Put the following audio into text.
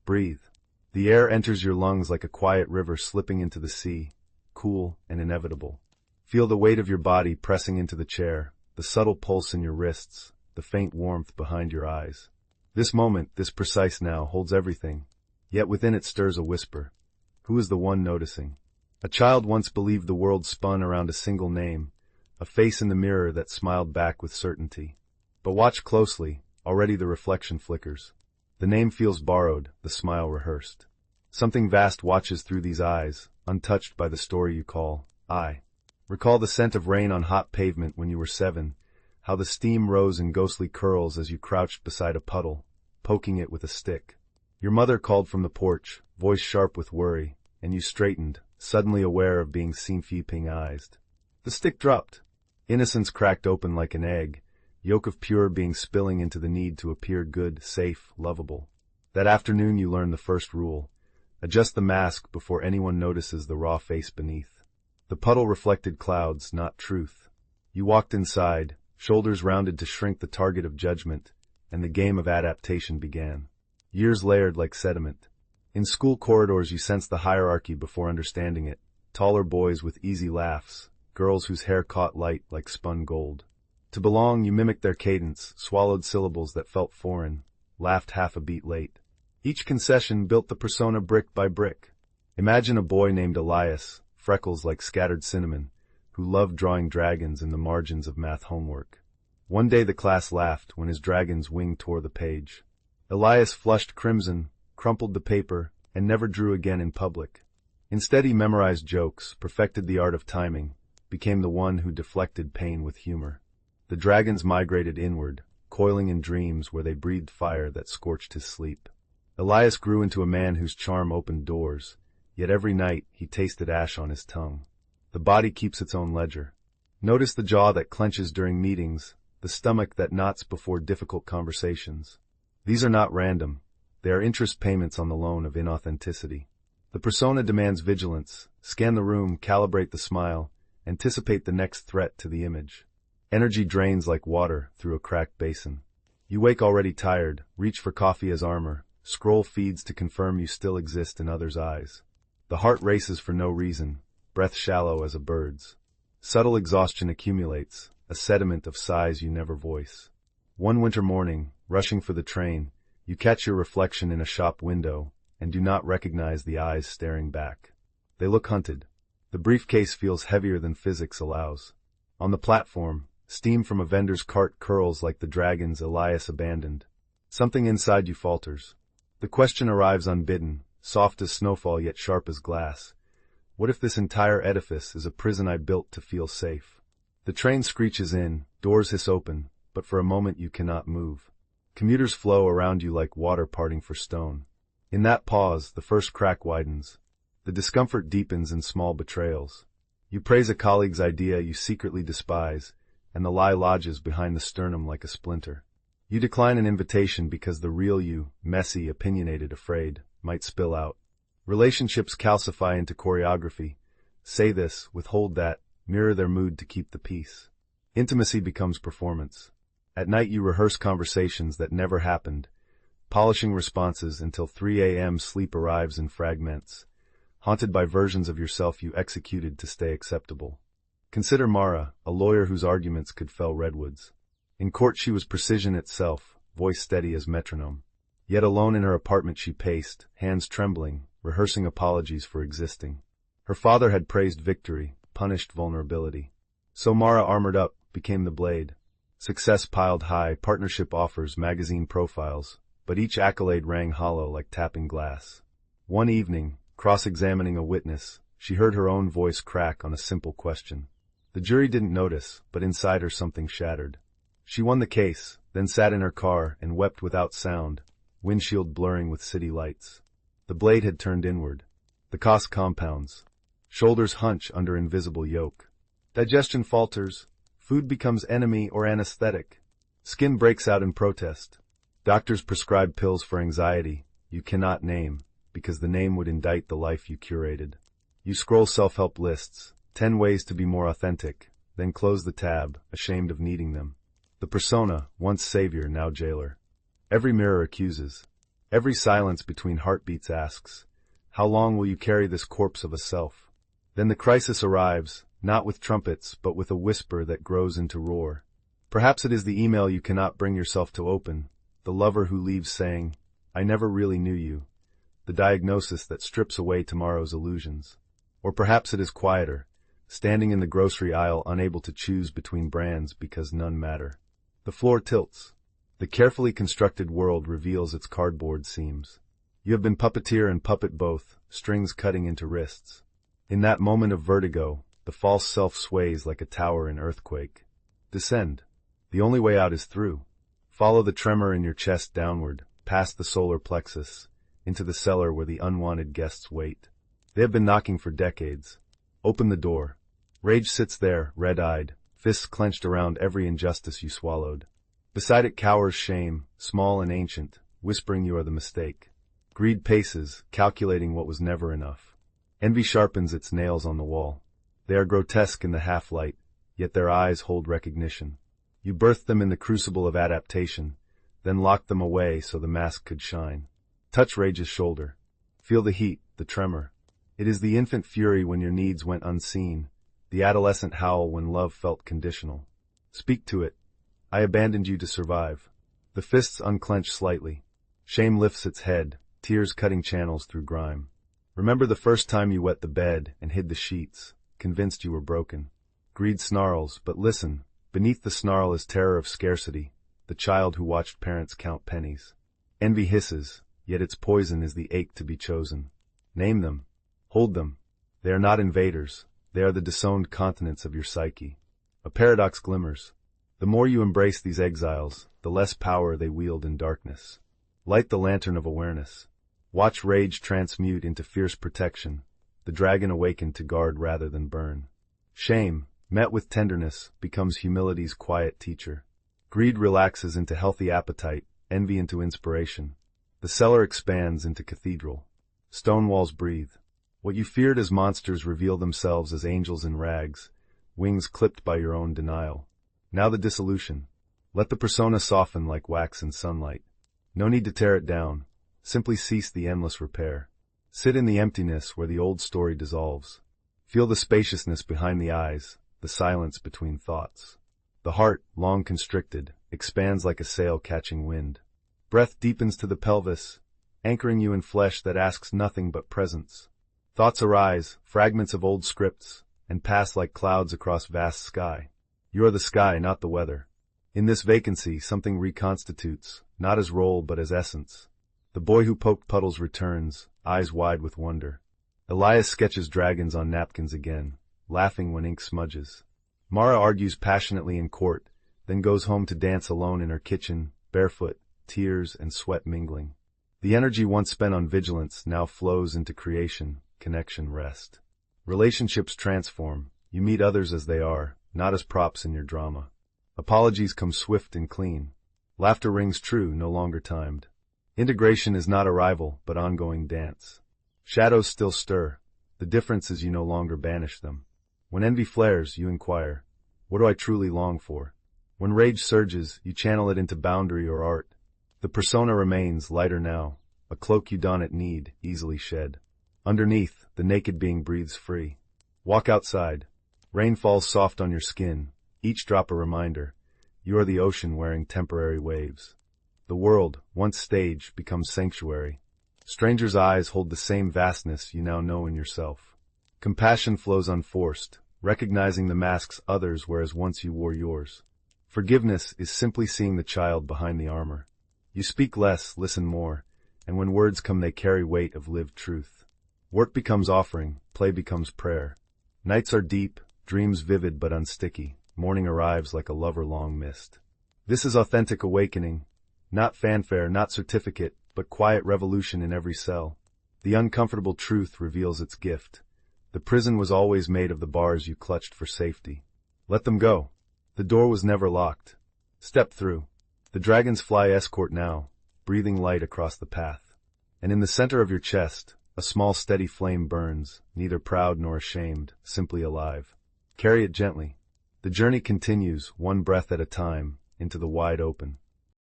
Breathe. The air enters your lungs like a quiet river slipping into the sea, cool and inevitable. Feel the weight of your body pressing into the chair, the subtle pulse in your wrists, the faint warmth behind your eyes. This moment, this precise now, holds everything, yet within it stirs a whisper. Who is the one noticing? A child once believed the world spun around a single name, a face in the mirror that smiled back with certainty. But watch closely, already the reflection flickers. The name feels borrowed, the smile rehearsed. Something vast watches through these eyes, untouched by the story you call I. Recall the scent of rain on hot pavement when you were 7, how the steam rose in ghostly curls as you crouched beside a puddle, poking it with a stick. Your mother called from the porch, voice sharp with worry, and you straightened, suddenly aware of being seen-eyed. The stick dropped. Innocence cracked open like an egg, yolk of pure being spilling into the need to appear good, safe, lovable. That afternoon you learned the first rule. Adjust the mask before anyone notices the raw face beneath. The puddle reflected clouds, not truth. You walked inside, shoulders rounded to shrink the target of judgment, and the game of adaptation began. Years layered like sediment. In school corridors you sensed the hierarchy before understanding it. Taller boys with easy laughs, girls whose hair caught light like spun gold. To belong, you mimicked their cadence, swallowed syllables that felt foreign, laughed half a beat late. Each concession built the persona brick by brick. Imagine a boy named Elias, freckles like scattered cinnamon, who loved drawing dragons in the margins of math homework. One day the class laughed when his dragon's wing tore the page. Elias flushed crimson, crumpled the paper, and never drew again in public. Instead he memorized jokes, perfected the art of timing, became the one who deflected pain with humor. The dragons migrated inward, coiling in dreams where they breathed fire that scorched his sleep. Elias grew into a man whose charm opened doors, yet every night he tasted ash on his tongue. The body keeps its own ledger. Notice the jaw that clenches during meetings, the stomach that knots before difficult conversations. These are not random. They are interest payments on the loan of inauthenticity. The persona demands vigilance. Scan the room, calibrate the smile, anticipate the next threat to the image. Energy drains like water through a cracked basin. You wake already tired, reach for coffee as armor, scroll feeds to confirm you still exist in others' eyes. The heart races for no reason, breath shallow as a bird's. Subtle exhaustion accumulates, a sediment of sighs you never voice. One winter morning, rushing for the train, you catch your reflection in a shop window and do not recognize the eyes staring back. They look hunted. The briefcase feels heavier than physics allows. On the platform, steam from a vendor's cart curls like the dragons Elias abandoned. Something inside you falters. The question arrives unbidden, soft as snowfall yet sharp as glass. What if this entire edifice is a prison I built to feel safe? The train screeches in, doors hiss open, but for a moment you cannot move. Commuters flow around you like water parting for stone. In that pause, the first crack widens. The discomfort deepens in small betrayals. You praise a colleague's idea you secretly despise, and the lie lodges behind the sternum like a splinter. You decline an invitation because the real you, messy, opinionated, afraid, might spill out. Relationships calcify into choreography. Say this, withhold that, mirror their mood to keep the peace. Intimacy becomes performance. At night you rehearse conversations that never happened, polishing responses until 3 a.m. sleep arrives in fragments, haunted by versions of yourself you executed to stay acceptable. Consider Mara, a lawyer whose arguments could fell redwoods. In court she was precision itself, voice steady as metronome. Yet alone in her apartment she paced, hands trembling, rehearsing apologies for existing. Her father had praised victory, punished vulnerability. So Mara armored up, became the blade. Success piled high, partnership offers, magazine profiles, but each accolade rang hollow like tapping glass. One evening, cross-examining a witness, she heard her own voice crack on a simple question. The jury didn't notice, but inside her something shattered. She won the case, then sat in her car and wept without sound, windshield blurring with city lights. The blade had turned inward. The cost compounds. Shoulders hunch under invisible yoke. Digestion falters. Food becomes enemy or anesthetic. Skin breaks out in protest. Doctors prescribe pills for anxiety you cannot name, because the name would indict the life you curated. You scroll self-help lists, 10 ways to be more authentic, then close the tab, ashamed of needing them. The persona, once savior, now jailer. Every mirror accuses. Every silence between heartbeats asks, how long will you carry this corpse of a self? Then the crisis arrives, not with trumpets, but with a whisper that grows into roar. Perhaps it is the email you cannot bring yourself to open, the lover who leaves saying, I never really knew you, the diagnosis that strips away tomorrow's illusions. Or perhaps it is quieter, standing in the grocery aisle unable to choose between brands because none matter. The floor tilts. The carefully constructed world reveals its cardboard seams. You have been puppeteer and puppet both, strings cutting into wrists. In that moment of vertigo, the false self sways like a tower in earthquake. Descend. The only way out is through. Follow the tremor in your chest downward, past the solar plexus, into the cellar where the unwanted guests wait. They have been knocking for decades. Open the door. Rage sits there, red-eyed, fists clenched around every injustice you swallowed. Beside it cowers shame, small and ancient, whispering you are the mistake. Greed paces, calculating what was never enough. Envy sharpens its nails on the wall. They are grotesque in the half-light, yet their eyes hold recognition. You birthed them in the crucible of adaptation, then locked them away so the mask could shine. Touch Rage's shoulder. Feel the heat, the tremor. It is the infant fury when your needs went unseen, the adolescent howl when love felt conditional. Speak to it. I abandoned you to survive. The fists unclench slightly. Shame lifts its head, tears cutting channels through grime. Remember the first time you wet the bed and hid the sheets, convinced you were broken. Greed snarls, but listen, beneath the snarl is terror of scarcity, the child who watched parents count pennies. Envy hisses, yet its poison is the ache to be chosen. Name them. Hold them. They are not invaders. They are the disowned continents of your psyche. A paradox glimmers. The more you embrace these exiles, the less power they wield in darkness. Light the lantern of awareness. Watch rage transmute into fierce protection, the dragon awakened to guard rather than burn. Shame, met with tenderness, becomes humility's quiet teacher. Greed relaxes into healthy appetite, envy into inspiration. The cellar expands into cathedral. Stone walls breathe. What you feared as monsters reveal themselves as angels in rags, wings clipped by your own denial. Now the dissolution. Let the persona soften like wax in sunlight. No need to tear it down. Simply cease the endless repair. Sit in the emptiness where the old story dissolves. Feel the spaciousness behind the eyes, the silence between thoughts. The heart, long constricted, expands like a sail catching wind. Breath deepens to the pelvis, anchoring you in flesh that asks nothing but presence. Thoughts arise, fragments of old scripts, and pass like clouds across vast sky. You are the sky, not the weather. In this vacancy, something reconstitutes, not as role but as essence. The boy who poked puddles returns, eyes wide with wonder. Elias sketches dragons on napkins again, laughing when ink smudges. Mara argues passionately in court, then goes home to dance alone in her kitchen, barefoot, tears and sweat mingling. The energy once spent on vigilance now flows into creation, connection, rest. Relationships transform. You meet others as they are, not as props in your drama. Apologies come swift and clean. Laughter rings true, no longer timed. Integration is not arrival, but ongoing dance. Shadows still stir. The difference is you no longer banish them. When envy flares, you inquire, what do I truly long for? When rage surges, you channel it into boundary or art. The persona remains, lighter now, a cloak you don at need, easily shed. Underneath, the naked being breathes free. Walk outside. Rain falls soft on your skin, each drop a reminder. You are the ocean wearing temporary waves. The world, once stage, becomes sanctuary. Strangers' eyes hold the same vastness you now know in yourself. Compassion flows unforced, recognizing the masks others wear as once you wore yours. Forgiveness is simply seeing the child behind the armor. You speak less, listen more, and when words come they carry weight of lived truth. Work becomes offering, play becomes prayer. Nights are deep, dreams vivid but unsticky, morning arrives like a lover long missed. This is authentic awakening, not fanfare, not certificate, but quiet revolution in every cell. The uncomfortable truth reveals its gift. The prison was always made of the bars you clutched for safety. Let them go. The door was never locked. Step through. The dragon's fly escort now, breathing light across the path. And in the center of your chest, a small steady flame burns, neither proud nor ashamed, simply alive. Carry it gently. The journey continues, one breath at a time, into the wide open.